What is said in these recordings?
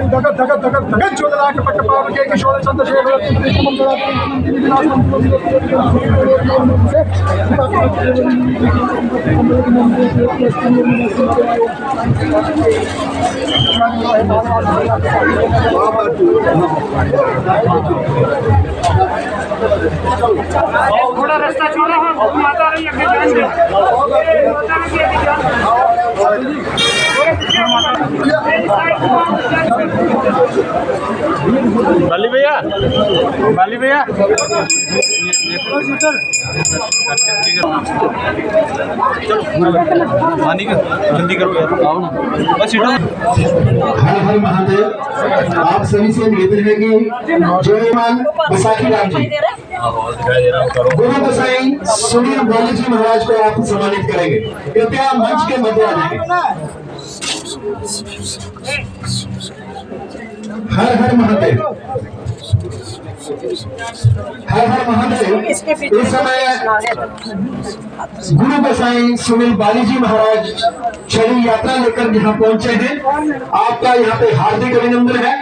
धगत धगत धगत धगत चोदला के पट्ट पाव के किशोर चंद्रशेखर थोड़ा रास्ता छोड़ा हो माता रही है बाली भैया जल्दी करो यार बस हर हर महादेव। आप सभी से निवेदन है कि जयमान बैसाखी राम जी गुरु गोसाई सुनील बोली जी महाराज को आप सम्मानित करेंगे। कृपया मंच के मध्य आ जाएंगे। हर हर महादेव, हर हर महादेव। इस समय गुरु गोसाई सुनील बाली जी महाराज छड़ी यात्रा लेकर यहाँ पहुंचे हैं। आपका यहाँ पे हार्दिक अभिनंदन है।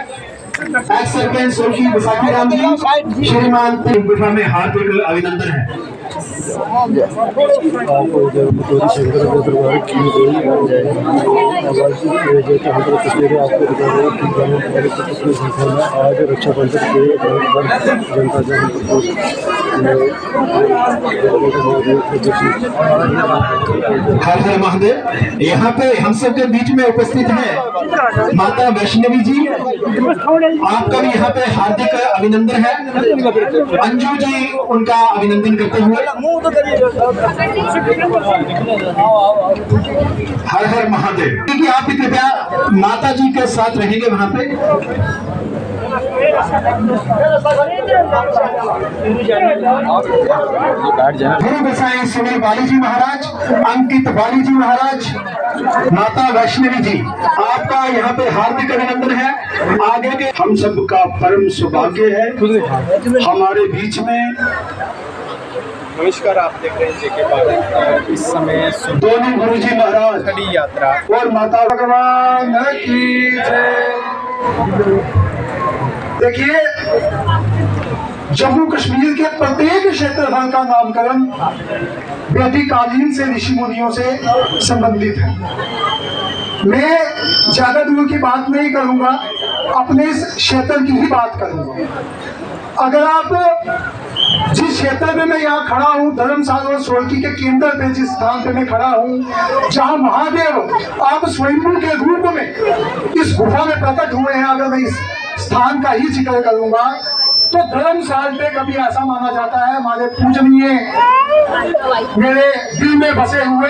एक्स स्वर्गीय बैसाखी राम जी श्रीमान गुफा में हार्दिक अभिनंदन है। आज रक्षाबंधन के जनता हर हर महादेव। यहाँ पे हम सब के बीच में उपस्थित है माता वैष्णवी जी। आपका भी यहाँ पे हार्दिक अभिनंदन है। अंजू जी उनका अभिनंदन करते हुए हर हर महादेव। क्योंकि आप भी कृपया माता जी के साथ रहेंगे वहां पे। गुरु गोसाई सुनील बाली जी महाराज, अंकित बाली जी महाराज, माता वैष्णवी जी, आपका यहाँ पे हार्दिक अभिनंदन है। आगे के हम सबका परम सौभाग्य है हमारे बीच में। नमस्कार, आप देख रहे हैं जेके बात। इस समय दोनों गुरु जी महाराज खड़ी यात्रा और माता भगवान की जय। देखिए, जम्मू कश्मीर के प्रत्येक क्षेत्रफल का नामकरण वैदिककालीन से ऋषि मुनियों से संबंधित है। मैं ज्यादा दूर की बात नहीं करूंगा, अपने इस क्षेत्र की ही बात करूंगा। अगर आप जिस क्षेत्र में मैं यहाँ खड़ा हूँ, धर्मशाला और सोलकी के केंद्र पे जिस स्थान पे मैं खड़ा हूँ, जहाँ महादेव आप स्वयंभू के रूप में इस गुफा में प्रकट हुए हैं, अगर मैं इस स्थान का ही जिक्र करूंगा तो धर्मशाला पे कभी ऐसा माना जाता है हमारे पूजनीय मेरे दिल में बसे हुए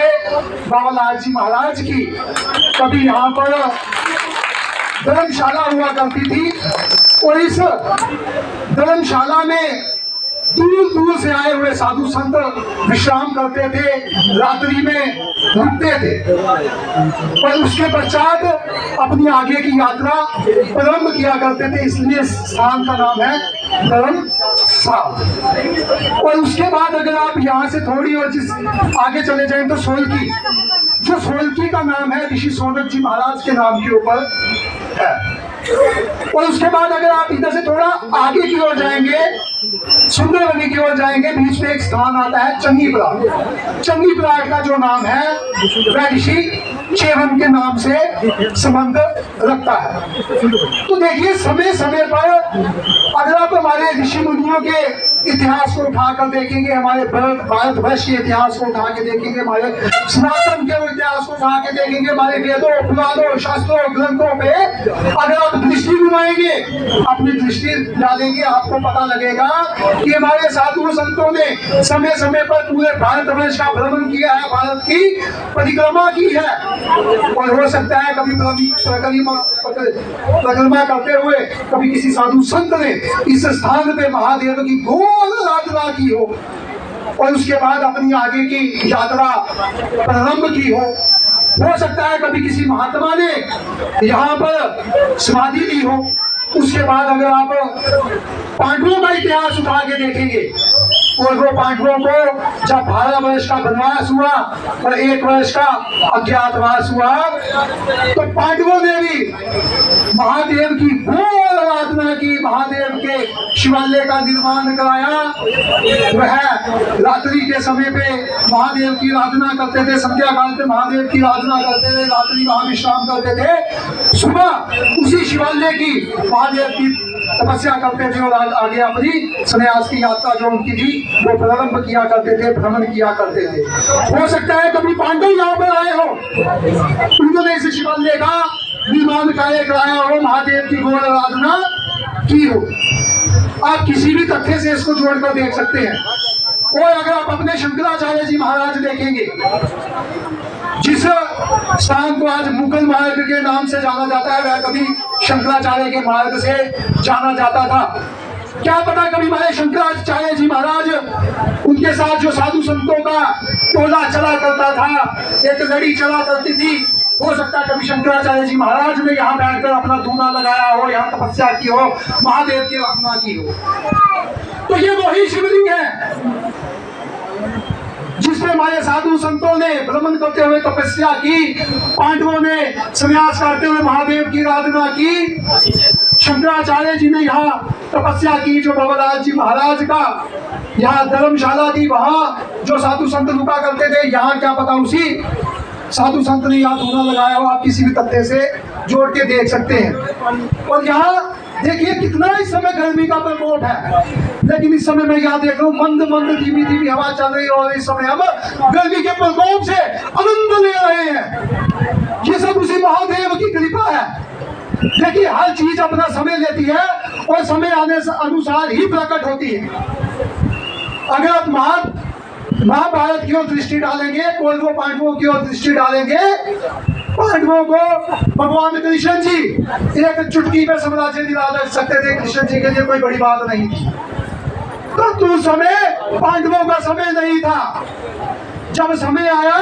बाबा लाल जी महाराज की कभी यहाँ पर धर्मशाला हुआ करती थी। और इस धर्मशाला में दूर दूर से आए हुए साधु संत विश्राम करते थे, रात्रि में रुकते थे और उसके पश्चात अपनी आगे की यात्रा प्रारंभ किया करते थे। इसलिए स्थान का नाम है धर्मशाला। और उसके बाद अगर आप यहाँ से थोड़ी और जिस आगे चले जाएं तो सोलकी, जो सोलकी का नाम है ऋषि सोनक जी महाराज के नाम के ऊपर है। और उसके बाद अगर आप इधर से थोड़ा आगे की ओर जाएंगे, सुंदरबनी की ओर जाएंगे, बीच में एक स्थान आता है चंगीपराग। चंगीपराग का जो नाम है वह ऋषि चेवन के नाम से संबंध रखता है। तो देखिए, समय समय पर अगर आप हमारे ऋषि मुनियों के इतिहास को उठाकर देखेंगे, हमारे भारतवर्ष के इतिहास को उठा के देखेंगे, हमारे सनातन के इतिहास को उठा के देखेंगे, हमारे वेदों, पुराणों, शास्त्रों, ग्रंथों पे अगर आप दृष्टि घुमाएंगे, अपनी दृष्टि डालेंगे, आपको पता लगेगा कि हमारे साधु संतों ने समय समय पर पूरे भारतवर्ष का भ्रमण किया है, भारत की परिक्रमा की है। और हो सकता है कभी परिक्रमा करते हुए कभी किसी साधु संत ने इस स्थान पे महादेव की गोल यात्रा की हो और उसके बाद अपनी आगे की यात्रा प्रारंभ की हो। हो सकता है कभी किसी महात्मा ने यहाँ पर समाधि ली हो। उसके बाद अगर आप पांडवों का इतिहास उठा के देखेंगे और वो पांडवों को जब 12 वर्ष का वनवास हुआ और 1 वर्ष का अज्ञातवास हुआ, तो पांडवों ने भी महादेव की घोर आराधना की, महादेव के शिवालय का निर्माण कराया। वह रात्रि के समय पे महादेव की आराधना करते थे, संध्या काल पे महादेव की आराधना करते थे, रात्रि वहां विश्राम करते थे, सुबह उसी शिवालय की महादेव की तपस्या करते थे और आगे अपनी संन्यास की यात्रा जो उनकी थी वो प्रारंभ किया करते थे, भ्रमण किया करते थे। हो सकता है कभी पांडव यहाँ पर आए हो, उन्होंने इस शिवालय का निर्माण कार्य कराया हो, महादेव की गौर आराधना की हो। आप किसी भी तथ्य से इसको जोड़कर देख सकते हैं। और अगर आप अपने शंकराचार्य जी महाराज देखेंगे, जिस स्थान को आज मुगल मार्ग के नाम से जाना जाता है, वह कभी शंकराचार्य के मार्ग से जाना जाता था। क्या पता कभी हमारे शंकराचार्य जी महाराज, उनके साथ जो साधु संतों का टोला चला करता था, एक लड़ी चला करती थी, हो सकता है कभी शंकराचार्य जी महाराज ने यहाँ बैठकर अपना धूना लगाया हो, यहाँ तपस्या की हो, महादेव की आराधना की हो। तो ये वही शिवलिंग है जिसमें हमारे साधु संतों ने भ्रमण करते हुए तपस्या की, पांडवों ने संन्यास करते हुए महादेव की आराधना की, शंकराचार्य जी ने यहाँ तपस्या की। जो भवराज जी महाराज का यहाँ धर्मशाला थी, वहां जो साधु संत रुका करते थे, यहाँ क्या पता उसी साधु संत ने यहाँ धूना लगाया हो। आप किसी भी तथ्य से जोड़ के देख सकते हैं। और यहाँ देखिए कितना इस समय गर्मी का प्रकोप है, लेकिन इस समय मैं यहाँ देख रहा हूँ मंद मंद धीमी धीमी हवा चल रही है और इस समय हम गर्मी के प्रकोप से आनंद ले रहे हैं। ये सब उसी महादेव की कृपा है। देखिए हर चीज अपना समय लेती है और समय आने से अनुसार ही प्रकट होती है। अगर आप महाभारत की ओर दृष्टि डालेंगे, कौरवों पांडवों की ओर दृष्टि डालेंगे, पांडवों को भगवान कृष्ण जी एक चुटकी में साम्राज्य दिला सकते थे। कृष्ण जी के लिए कोई बड़ी बात नहीं थी। तो उस समय पांडवों का समय नहीं था। जब समय आया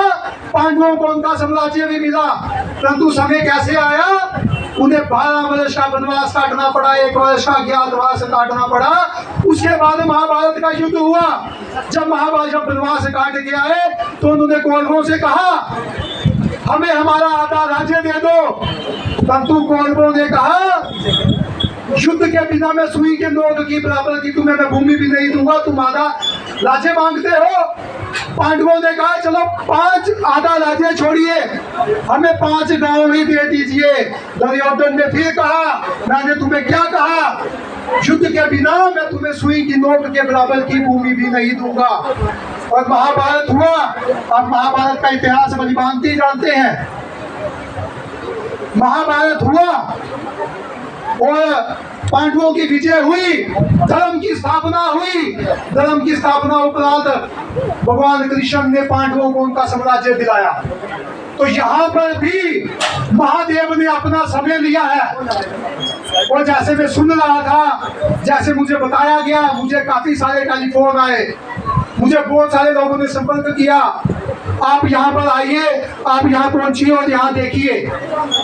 पांडवों को उनका साम्राज्य भी मिला, परंतु समय कैसे आया, उन्हें 12 वर्ष का वनवास काटना पड़ा, 1 वर्ष का अज्ञातवास काटना पड़ा। उसके बाद महाभारत का युद्ध हुआ। जब वनवास काट के आए तो उन्होंने कौरवों से कहा हमें हमारा आधा राज्य दे दो, परंतु कौरवों ने कहा युद्ध के बिना मैं सुई के नोक की बराबर की तुम्हें मैं भूमि भी नहीं दूंगा, तुम आधा राज्य मांगते हो। पांडवों ने कहा चलो 5 आधा राज्य छोड़िए, हमें 5 गांव ही दे दीजिए। दुर्योधन ने फिर कहा मैंने तुम्हें क्या कहा, युद्ध के बिना मैं तुम्हें सुई की नोक के बराबर की भूमि भी नहीं दूंगा। और महाभारत हुआ। अब महाभारत का इतिहास बलिभांति जानते हैं। महाभारत हुआ और पांडवों की विजय हुई, धर्म की स्थापना हुई। धर्म की स्थापना उपरांत भगवान कृष्ण ने पांडवों को उनका साम्राज्य दिलाया। तो यहाँ पर भी महादेव ने अपना समय लिया है। और जैसे मैं सुन रहा था, जैसे मुझे बताया गया, मुझे काफी सारे टेलीफोन आए, मुझे बहुत सारे लोगों ने संपर्क किया, आप यहाँ पर आइए, आप यहाँ पहुंचिए और यहाँ देखिए।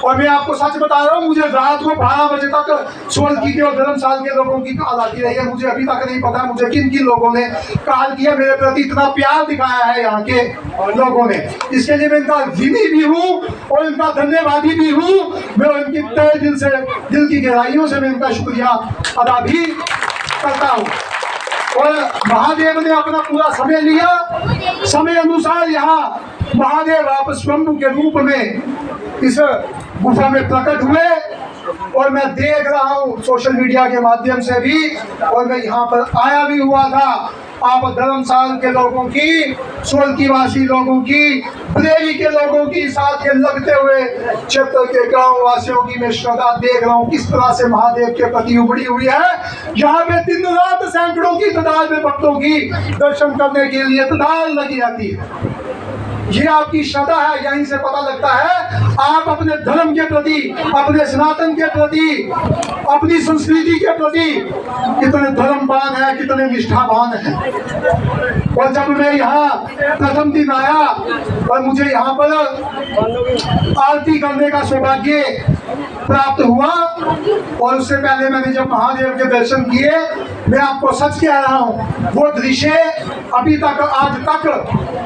और मैं आपको सच बता रहा हूँ, मुझे रात को 12 बजे तक सोलकी के और धर्मशाला के लोगों की कॉल आती रही है। मुझे अभी तक नहीं पता मुझे किन किन लोगों ने कॉल किया, मेरे प्रति इतना प्यार दिखाया है यहाँ के लोगों ने। इसके लिए मैं इनका ऋणी भी हूँ और इनका धन्यवादी भी हूँ। मैं उनकी तहे दिल से, दिल की गहराइयों से मैं इनका शुक्रिया अदा भी करता हूँ। और महादेव ने अपना पूरा समय लिया, समय अनुसार यहाँ महादेव आप स्वयं के रूप में इस गुफा में प्रकट हुए। और मैं देख रहा हूँ सोशल मीडिया के माध्यम से भी, और मैं यहाँ पर आया भी हुआ था। आप धर्मशाला के लोगों की, सोलकी वासी लोगों की, बरेली के लोगों की साथ के लगते हुए क्षेत्र के गांव वासियों की मैं श्रद्धा देख रहा हूँ किस तरह से महादेव के प्रति उभरी हुई है। यहाँ पे दिन रात सैकड़ों की तादाद में भक्तों की दर्शन करने के लिए तादाद लगी रहती है। ये आपकी श्रद्धा है, यहीं से पता लगता है आप अपने धर्म के प्रति, अपने सनातन के प्रति, अपनी संस्कृति के प्रति कितने धर्मवान है, कितने निष्ठावान है। और जब मैं यहाँ प्रथम दिन आया और मुझे यहाँ पर आरती करने का सौभाग्य प्राप्त हुआ, और उससे पहले मैंने जब महादेव के दर्शन किए, मैं आपको सच कह रहा हूँ, वो दृश्य अभी तक, आज तक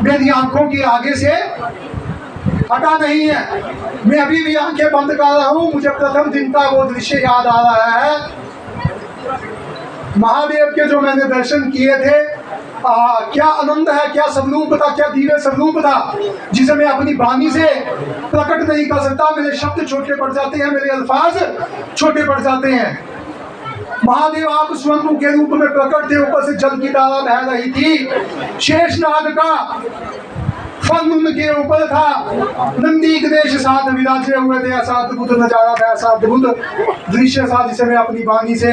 मेरी आंखों के आगे से हटा नहीं है। मैं अभी भी आंखें बंद कर रहा हूँ, मुझे प्रथम दिन का वो दृश्य याद आ रहा है। महादेव के जो मैंने दर्शन किए थे, क्या आनंद है, क्या स्वरूप था, क्या दिव्य स्वरूप था, जिसे मैं अपनी वाणी से प्रकट नहीं कर सकता। मेरे शब्द छोटे पड़ जाते हैं, मेरे अल्फाज छोटे पड़ जाते हैं। महादेव आप स्वयं के रूप में प्रकट थे, ऊपर से जल की धारा बह रही थी, शेषनाग का फन उनके ऊपर था, नंदी गणेश साथ विराजे हुए थे। ऐसा अद्भुत नजारा था, ऐसा अद्भुत दृश्य था जिसे मैं अपनी वाणी से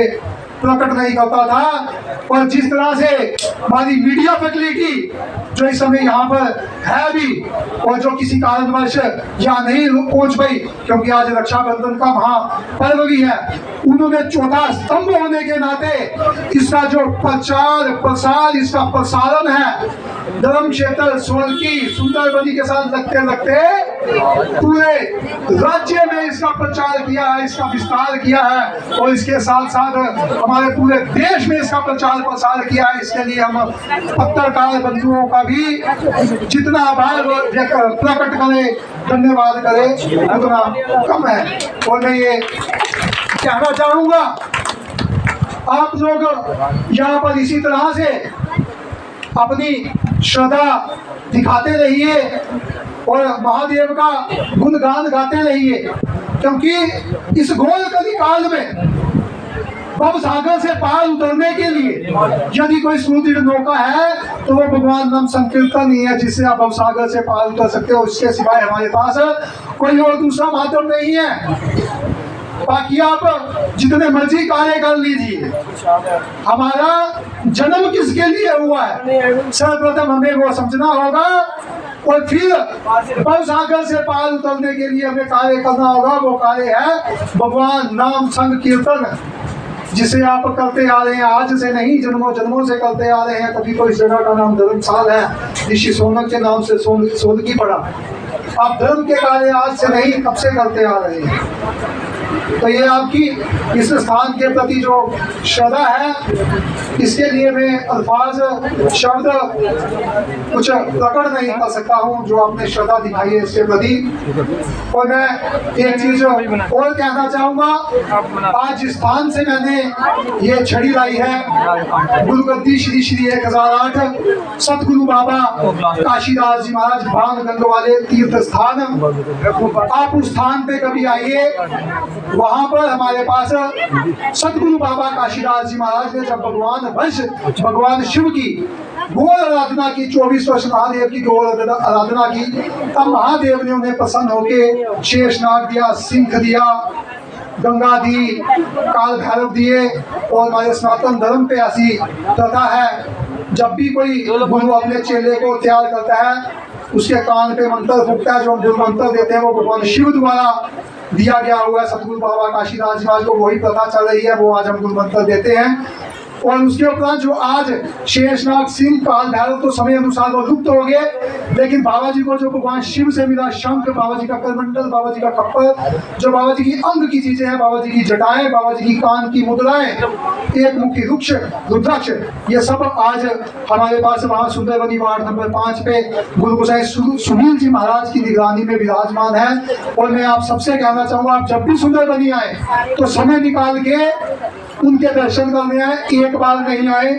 प्रकट नहीं करता था। और जिस तरह से हमारी मीडिया फैसिलिटी जो इस समय यहाँ पर है भी, और जो किसी कारणवश यहाँ नहीं पहुंच पाई, क्योंकि आज रक्षाबंधन का महापर्व भी है, उन्होंने चौथा स्तंभ होने के नाते इसका जो प्रचार प्रसार, इसका प्रसारण है, धर्म क्षेत्र सोलकी सुंदरबनी के साथ लगते लगते पूरे राज्य में इसका प्रचार किया है, इसका विस्तार किया है, और इसके साथ साथ हमारे पूरे देश में इसका प्रचार प्रसार किया है। इसके लिए हम पत्रकार बंधुओं का भी जितना आभार प्रकट करें, धन्यवाद करें, उतना कम है। और मैं ये कहना चाहूंगा, आप लोग यहाँ पर इसी तरह से अपनी श्रद्धा दिखाते रहिए और महादेव का गुणगान गाते रहिए, क्योंकि इस घोर कलिकाल में भव सागर से पार उतरने के लिए यदि कोई सुदृढ़ नौका है तो वो भगवान नाम संकीर्तन ही है, जिससे आप भव सागर से पार उतर सकते हो। उसके सिवाय हमारे पास कोई और दूसरा माध्यम नहीं है। बाकी आप जितने मर्जी कार्य कर लीजिए, हमारा जन्म किसके लिए हुआ है, सर्वप्रथम हमें वो समझना होगा, और फिर भव सागर से पार उतरने के लिए हमें कार्य करना होगा। वो कार्य है भगवान नाम संकीर्तन, जिसे आप करते आ रहे हैं, आज से नहीं, जन्मों जन्मों से करते आ रहे हैं। कभी तो इस जगह का नाम धर्मशाल है, ऋषि सोनक के नाम से सोनकी पड़ा। आप धर्म के कार्य आज से नहीं, कब से करते आ रहे हैं। तो ये आपकी इस स्थान के प्रति जो श्रद्धा है, इसके लिए मैं अल्फाज शब्द कुछ प्रकट नहीं कर सकता हूँ, जो आपने श्रद्धा दिखाई है इसके प्रति। और मैं एक चीज और कहना चाहूँगा, आज जिस स्थान से मैंने ये छड़ी लाई है, गुरुगद्दी श्री श्री 1008 सतगुरु बाबा काशीदास जी महाराज भान गंग वाले तीर्थ स्थान, आप उस स्थान पे कभी आइए। वहां पर हमारे पास सतगुरु बाबा काशीदास जी महाराज ने जब भगवान शिव की गौर आराधना की, 24 वर्ष महादेव की गौर आराधना की, तब महादेव ने उन्हें प्रसन्न होकर शेषनाग दिया, सिंह दिया, गंगा दी, काल भैरव दिए। और हमारे सनातन धर्म पे ऐसी प्रथा है, जब भी कोई गुरु अपने चेले को तैयार करता है, उसके कान पे मंत्र फूकता है। जो हम गुरु मंत्र देते हैं वो भगवान शिव द्वारा दिया गया हुआ है। सतगुरु बाबा काशीदास जी महाराज को वही प्रथा चल रही है, वो आज हम गुरु मंत्र देते हैं। और उसके उपरांत जो आज शेषनाग, सिंह, काल भैरव तो समय अनुसार वो लुप्त हो गए, लेकिन बाबा जी को जो भगवान शिव से मिला, शंख, बाबा जी का करमंडल, बाबा जी का खप्पर, जो बाबा जी की अंग की चीजें हैं, बाबा जी की जटाएं, बाबा जी की कान की मुद्राएं, एक मुखी वृक्ष, रुद्राक्ष, ये सब आज हमारे पास वहाँ सुंदरबनी वार्ड नंबर 5 पे गुरु गोसाई सुनील जी महाराज की निगरानी में विराजमान है। और मैं आप सबसे कहना चाहूँगा, आप जब भी सुंदरबनी आए तो समय निकाल के उनके दर्शन करने आए, एक बार नहीं आए,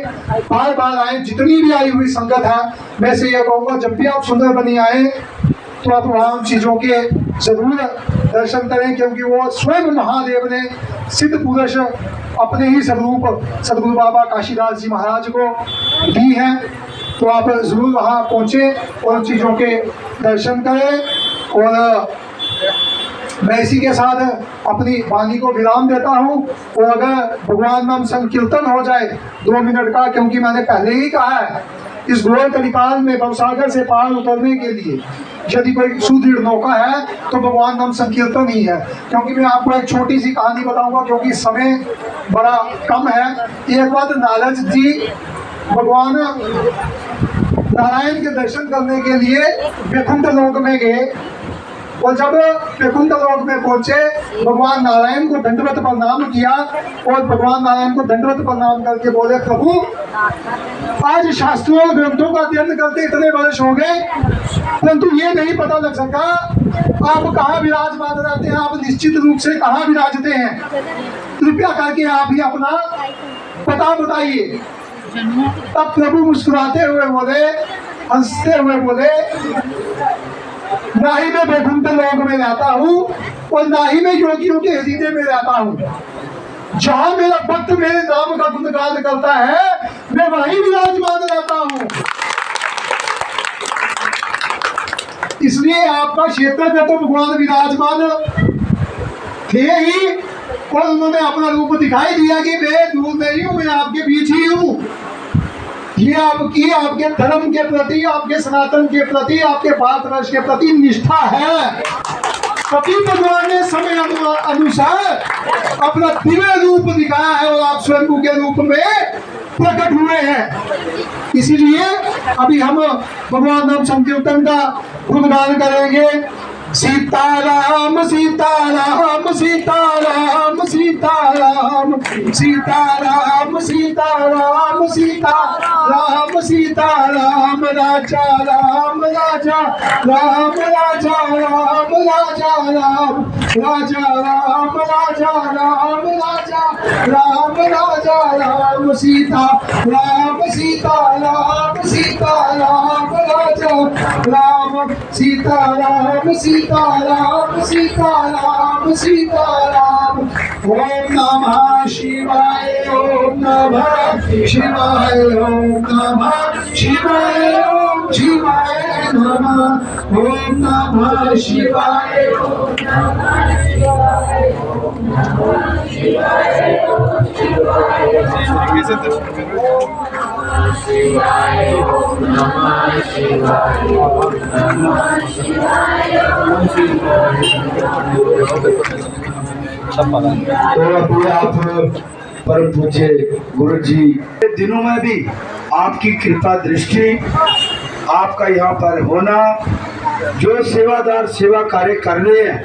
बार बार आए। जितनी भी आई हुई संगत है, मैं से यह कहूँगा, जब भी आप सुंदरबनी आए तो आप वहाँ चीज़ों के जरूर दर्शन करें, क्योंकि वो स्वयं महादेव ने सिद्ध पुरुष अपने ही स्वरूप सतगुरु बाबा काशीदास जी महाराज को दी है। तो आप जरूर वहाँ पहुँचे और चीज़ों के दर्शन करें। और मैं इसी के साथ अपनी वाणी को विराम देता हूँ। और अगर भगवान नाम संकीर्तन हो जाए 2 मिनट का, क्योंकि मैंने पहले ही कहा है इस घोर कलिकाल में भवसागर से पार उतरने के लिए यदि कोई सुदृढ़ नौका है तो भगवान नाम संकीर्तन ही है। क्योंकि मैं आपको एक छोटी सी कहानी बताऊंगा क्योंकि समय बड़ा कम है। एक बार नारद जी भगवान नारायण के दर्शन करने के लिए वैकुंठ लोक में गए और जब वैकुंठ लोक में पहुंचे भगवान नारायण को दंडवत प्रणाम किया और भगवान नारायण को दंडवत प्रणाम करके बोले, प्रभु आज शास्त्रों और ग्रंथों का अध्ययन करते इतने वर्ष हो गए परंतु ये नहीं पता लग सका आप कहाँ विराजमान रहते हैं, आप निश्चित रूप से कहाँ विराजते हैं, कृपया करके आप ही अपना पता बताइए। तब प्रभु मुस्कुराते हुए बोले, हंसते हुए बोले, ना ही मैं वैकुंठ लोक में रहता हूँ और ना ही मैं योगियों के हृदय में रहता हूँ। जहाँ मेरा भक्त मेरे नाम का गुणगान करता है मैं वहीं विराजमान रहता हूँ। इसलिए आपका क्षेत्र में तो भगवान विराजमान थे ही और उन्होंने अपना रूप दिखाई दिया कि मैं दूर नहीं हूँ, मैं आपके बीच ही हूँ। ये आपकी आपके धर्म के प्रति, आपके सनातन के प्रति, आपके भारतवर्ष के प्रति निष्ठा है। तभी भगवान ने समय अनुसार अपना दिव्य रूप दिखाया है और आप स्वयं के रूप में प्रकट हुए हैं। इसीलिए अभी हम भगवान नाम संकीर्तन का गुणगान करेंगे। सीताराम सीताराम सीताराम सीताराम सीताराम सीताराम सीताराम सीताराम राजा राम राजा राम राजा राम राजा राम राजा राम राजा राम राजा राम राजा राम सीता राम सीताराम सीताराम राजा राम सीताराम सीताराम सीताराम सीताराम। ओम नमः शिवाय ओम नमः शिवाय ओम नमः शिवाय ओम शिवाय नमः ओम नमः शिवाय ओम नमः शिवाय ओम नमः शिवाय ओम शिवाय ओम नमः शिवाय ओम नमः शिवाय। तो अभी आप परम पूज्य गुरु जी दिनों में भी आपकी कृपा दृष्टि, आपका यहाँ पर होना, जो सेवादार सेवा कार्य कर रहे हैं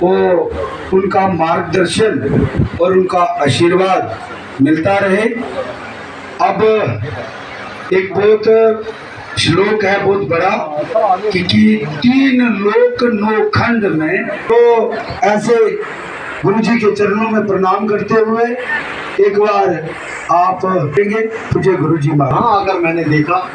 वो उनका मार्गदर्शन और उनका आशीर्वाद मिलता रहे। अब एक बहुत श्लोक है बहुत बड़ा कि 3 लोक 9 खंड में, तो ऐसे गुरु जी के चरणों में प्रणाम करते हुए एक बार आप देंगे तुझे गुरु जी। हाँ, अगर मैंने देखा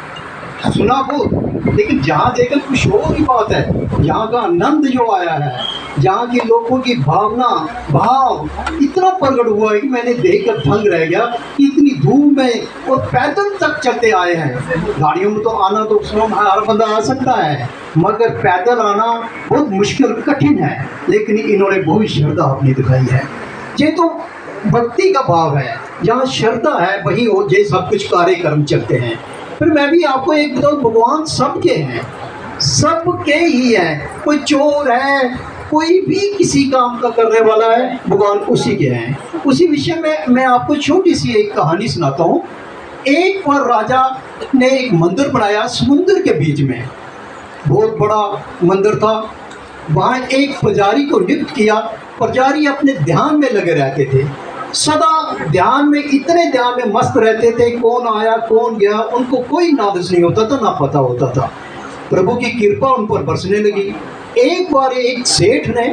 सुना बहुत, लेकिन जहाँ देखा कुछ और ही बात है। यहाँ का आनंद जो आया है, यहाँ के लोगों की भावना भाव इतना प्रकट हुआ है कि मैंने देखकर दंग रह गया। इतनी धूप में और पैदल तक चलते आए हैं। गाड़ियों में तो आना तो हर बंदा आ सकता है, मगर पैदल आना बहुत मुश्किल कठिन है। लेकिन इन्होंने बहुत श्रद्धा अपनी दिखाई है। ये तो भक्ति का भाव है, जहाँ श्रद्धा है वहीं वो ये सब कुछ कार्यक्रम चलते हैं। फिर मैं भी आपको एक बताऊँ, भगवान सबके हैं, सबके ही हैं। कोई चोर है, कोई भी किसी काम का करने वाला है, भगवान उसी के हैं। उसी विषय में मैं आपको छोटी सी एक कहानी सुनाता हूँ। एक बार राजा ने एक मंदिर बनाया समुद्र के बीच में, बहुत बड़ा मंदिर था। वहाँ एक पुजारी को नियुक्त किया। पुजारी अपने ध्यान में लगे रहते थे, सदा ध्यान में, इतने ध्यान में मस्त रहते थे। कौन आया कौन गया उनको कोई नादस नहीं होता था, ना पता होता था। प्रभु की कृपा उन पर बरसने लगी। एक बार एक सेठ ने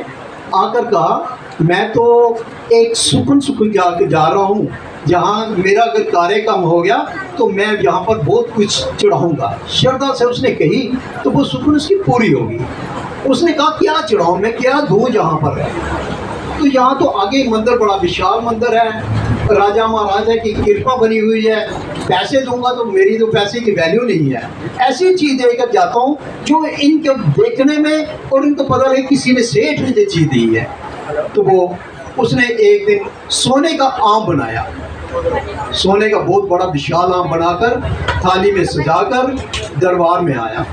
आकर कहा, मैं तो एक सुकून के जा रहा हूँ, जहाँ मेरा अगर कार्य काम हो गया तो मैं यहाँ पर बहुत कुछ चढ़ाऊँगा। श्रद्धा से उसने कही तो वो सुकून उसकी पूरी होगी। उसने कहा क्या चढ़ाऊँ मैं, क्या दूँ यहाँ पर है। तो यहाँ तो आगे मंदिर, बड़ा विशाल मंदिर है, राजा महाराजा की कृपा बनी हुई है। पैसे दूंगा तो मेरी तो पैसे की वैल्यू नहीं है। ऐसी चीज़ देकर जाता हूँ जो इनके देखने में और इनको पता लगे किसी ने सेठ ने ये चीज़ दी है। तो वो उसने एक दिन सोने का आम बनाया सोने का बहुत बड़ा विशाल आम बनाकर थाली में सजाकर दरबार में आया।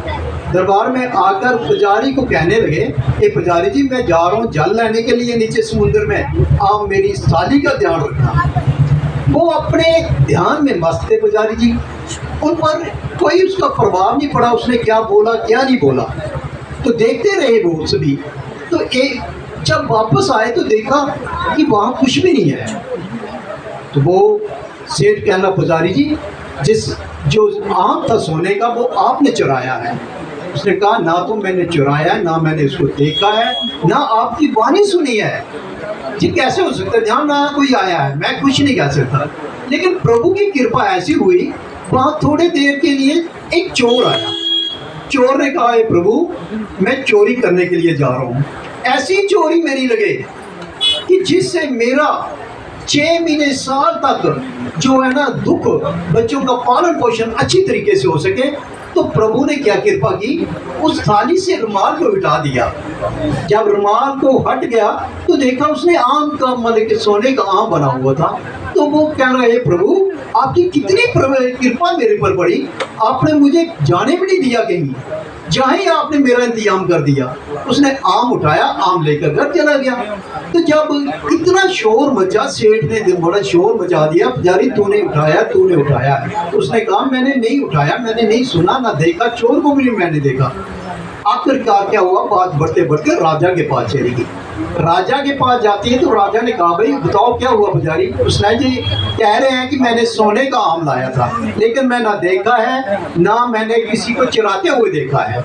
दरबार में आकर पुजारी को कहने लगे, ए पुजारी जी, मैं जा रहा हूँ जल लेने के लिए नीचे समुद्र में, आप मेरी इस थाली का ध्यान रखना। वो अपने ध्यान में मस्त थे पुजारी जी, उन पर कोई उसका प्रभाव नहीं पड़ा, उसने क्या बोला क्या नहीं बोला, तो देखते रहे वो सभी। तो एक जब वापस आए तो देखा कि वहाँ कुछ भी नहीं है। तो वो सेठ कहना, पुजारी जी, जो आम था सोने का वो आपने चुराया है। उसने कहा, ना तो मैंने चुराया, ना मैंने उसको देखा है, ना आपकी वाणी सुनी है। जी कैसे हो सकता है, ध्यान ना कोई आया है, मैं कुछ नहीं कह सकता। लेकिन प्रभु की कृपा ऐसी हुई, वहाँ थोड़ी देर के लिए एक चोर आया। चोर ने कहा, हे प्रभु, मैं चोरी करने के लिए जा रहा हूँ। ऐसी चोरी मेरी लगे कि जिससे मेरा 6 महीने साल तक जो है ना दुख, बच्चों का पालन पोषण अच्छी तरीके से हो सके। तो प्रभु ने क्या कृपा की, उस थाली से रुमाल को हटा दिया। जब रुमाल को हट गया तो देखा उसने आम का, मतलब सोने का आम बना हुआ था। तो वो कह रहा है, प्रभु आपकी कितनी कृपा मेरे पर पड़ी, आपने मुझे जाने भी नहीं दिया कहीं, जहाँ ही आपने मेरा इंतजाम कर दिया। उसने आम उठाया, आम लेकर घर चला गया। तो जब इतना शोर मचा, सेठ ने बड़ा शोर मचा दिया, पुजारी तूने उठाया, तूने उठाया। उसने कहा, मैंने नहीं उठाया, मैंने नहीं सुना, ना देखा, चोर को भी मैंने देखा। आखिरकार क्या हुआ, बात बढ़ते बढ़ते राजा के पास चली गई। राजा के पास जाती है तो राजा ने कहा, भाई बताओ क्या हुआ पुजारी। उसने जी कह रहे हैं कि मैंने सोने का आम लाया था, लेकिन मैं ना देखा है, ना मैंने किसी को चुराते हुए देखा है।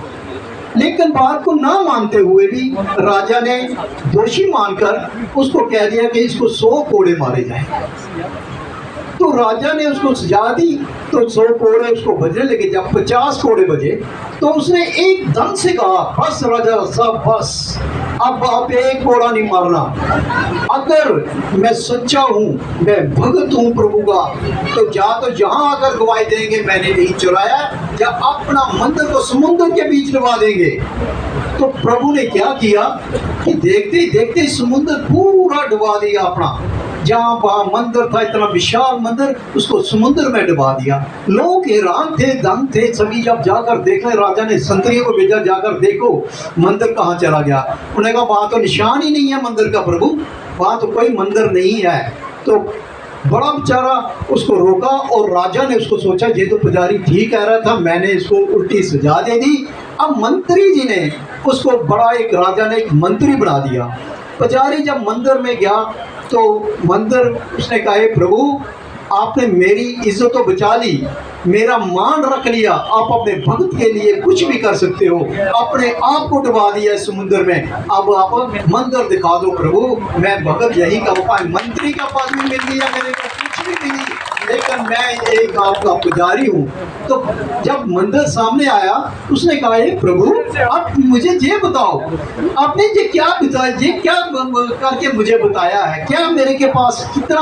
लेकिन बात को ना मानते हुए भी राजा ने दोषी मानकर उसको कह दिया कि इसको 100 कोड़े मारे जाएं। तो राजा ने उसको सजा दी, तो 100 कोड़े उसको बजने लगे। जब 50 कोड़े बजे तो उसने एकदम से कहा, बस राजा साहब बस, अब आप एक कोड़ा नहीं मारना। अगर मैं सच्चा हूँ, मैं भगत हूँ प्रभु का, तो जहाँ आकर गवाही देंगे मैंने नहीं चुराया, या अपना मंदिर को समुद्र के बीच डुबा देंगे। तो प्रभु ने क्या किया कि देखते ही देखते समुद्र पूरा डुबा दिया अपना। जहाँ वहाँ मंदिर था, इतना विशाल मंदिर, उसको समुद्र में डुबा दिया। लोग हैरान थे, दंग थे सभी। जब जाकर देखा, राजा ने संतरियों को भेजा, जाकर देखो मंदिर कहाँ चला गया। उन्होंने कहा, वहाँ तो निशान ही नहीं है मंदिर का प्रभु, वहाँ तो कोई मंदिर नहीं है। तो बड़ा बेचारा उसको रोका, और राजा ने उसको सोचा, ये तो पुजारी ठीक कह रहा था, मैंने इसको उल्टी सजा दे दी। अब मंत्री जी ने उसको एक राजा ने एक मंत्री बना दिया। पुजारी जब मंदिर में गया तो मंदिर, उसने कहा, प्रभु आपने मेरी इज्जत तो बचा ली, मेरा मान रख लिया, आप अपने भक्त के लिए कुछ भी कर सकते हो, अपने आप को डुबा दिया इस समुद्र में, अब आप मंदिर दिखा दो प्रभु, मैं भगत यही कर पाए। मंत्री का पद भी मिल गया, मेरे को कुछ भी मिली, लेकिन मैं एक आपका पुजारी हूँ। तो जब मंदिर सामने आया, उसने कहा, प्रभु आप मुझे ये बताओ, आपने ये क्या बताया, ये क्या करके मुझे बताया है, क्या मेरे के पास कितना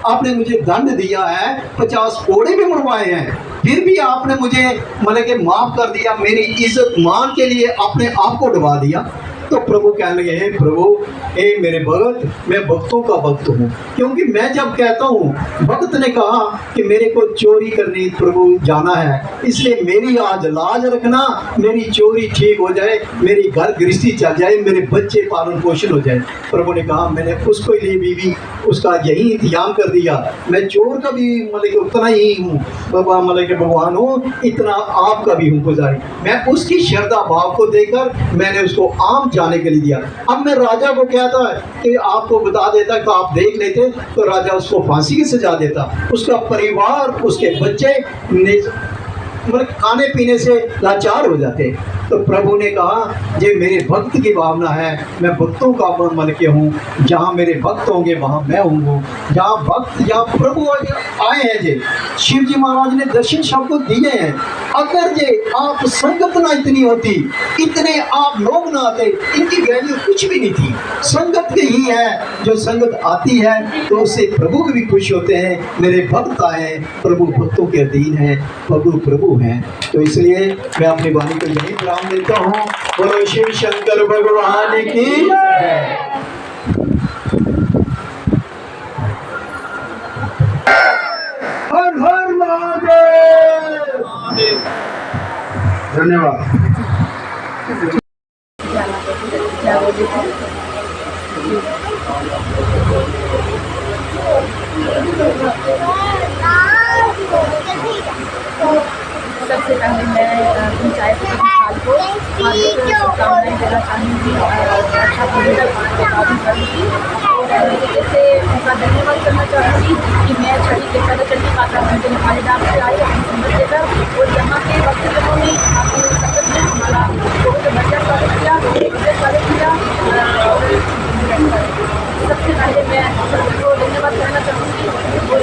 आपने मुझे दंड दिया है, 50 कोड़े भी मरवाए हैं, फिर भी आपने मुझे मतलब कि माफ कर दिया, मेरी इज्जत मान के लिए अपने आप को डुबा दिया। तो प्रभु कहने लगे, हे प्रभु, हे मेरे भगत, मैं भक्तों का भक्त हूँ। क्योंकि मैं जब कहता हूँ, भक्त ने कहा कि मेरे को चोरी करनी प्रभु जाना है, इसलिए मेरी आज लाज रखना, मेरी चोरी ठीक हो जाए, मेरी घर गृहस्थी चल जाए, मेरे बच्चे पालन पोषण हो जाए। प्रभु ने कहा, मैंने उसको लिए भी उसका यही इंतजाम कर दिया, मैं चोर का भी मतलब कि उतना ही हूँ बाबा, मतलब कि भगवान हूँ, इतना आपका भी हूँ पुजारी। मैं उसकी श्रद्धा भाव को देकर मैंने उसको आम जाने के लिए दिया। अब मैं राजा को कहता कि आपको बता देता तो आप देख लेते, तो राजा उसको फांसी की सजा देता, उसका परिवार, उसके बच्चे मतलब खाने पीने से लाचार हो जाते। तो प्रभु ने कहा, ये मेरे भक्त की भावना है, मैं भक्तों का मन के हूँ, जहाँ मेरे भक्त होंगे वहाँ मैं हूँ, जहाँ भक्त, जहाँ प्रभु आए हैं। जे शिव जी महाराज ने दर्शन सबको दिए हैं। अगर ये आप संगत ना इतनी होती, इतने आप लोग ना आते, इनकी वैल्यू कुछ भी नहीं थी। संगत ही है, जो संगत आती है तो उससे प्रभु भी खुश होते हैं, मेरे भक्त आए, प्रभु भक्तों के अधीन है, प्रभु प्रभु हैं। तो इसलिए मैं अपनी वाणी को यही विराम देता हूँ। बोलो शिव शंकर भगवान की जय। धन्यवाद। सबसे पहले मैं पंचायत प्रतिनिधि को हार्दिक शुभकामनाएं देना चाहूँगी और अच्छा भूमिका करूँगी और जैसे उनका धन्यवाद करना चाहूँगी कि मैं छठी के पहले चंडी माता मंदिर नेपालीधाम से आई अपनी संगत लेकर और यहाँ के भक्तजनों ने आपकी संगत में हमारा बहुत बढ़िया स्वागत किया सबसे पहले मैं सबको धन्यवाद करना चाहूँगी और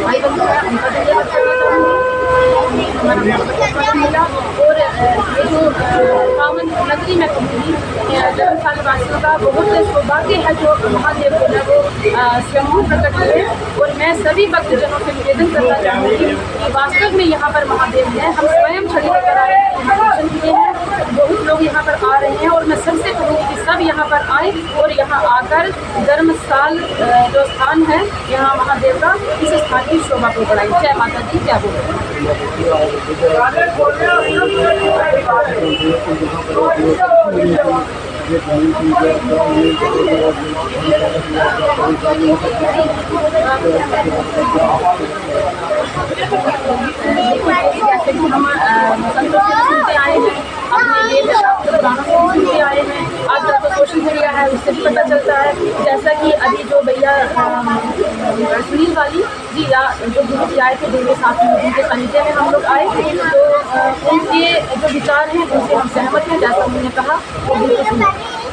भाई बंधु है उनका धन्यवाद करना चाहूँगी हमारा मिला और ये जो पावन नगरी में कहूँगी धर्मशाला वासियों का बहुत सौभाग्य है जो महादेव को है वो स्वयं प्रकट हुए और मैं सभी भक्तजनों से निवेदन करना चाहूँगी कि वास्तव में यहाँ पर महादेव हैं हम स्वयं छड़ी लेकर आए हैं दर्शन किए हैं बहुत लोग यहाँ पर आ रहे हैं और मैं सबसे कहूँगी कि सब यहाँ पर आए और यहाँ आकर धर्मस्थल जो स्थान है यहाँ महादेव का इस स्थान की शोभा को बढ़ाएं। जय माता दी। क्या बोल जैसे कि हम संतों से सुनते आए हैं अपने ये गानों से सुनते आए हैं आजकल तो सोशल मीडिया है उससे भी पता चलता है जैसा कि अभी जो भैया सुनील वाली जी या जो गुरु जी आए थे दोनों साथ में उनके सानिध्य में हम लोग आए तो उनके जो विचार हैं उनसे हम सहमत हैं जैसा उन्होंने कहा वो बिल्कुल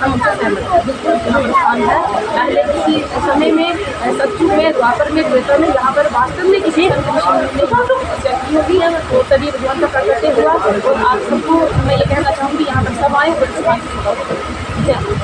हम उनसे सहमत हैं बिल्कुल स्थान है पहले किसी समय में सतयुग में द्वापर में त्रेता में यहाँ पर वास्तव में किसी समस्या की होगी तो तभी भगवान का प्रकट हुआ और आप सबको मैं ये कहना चाहूँगी यहाँ पर सब आए और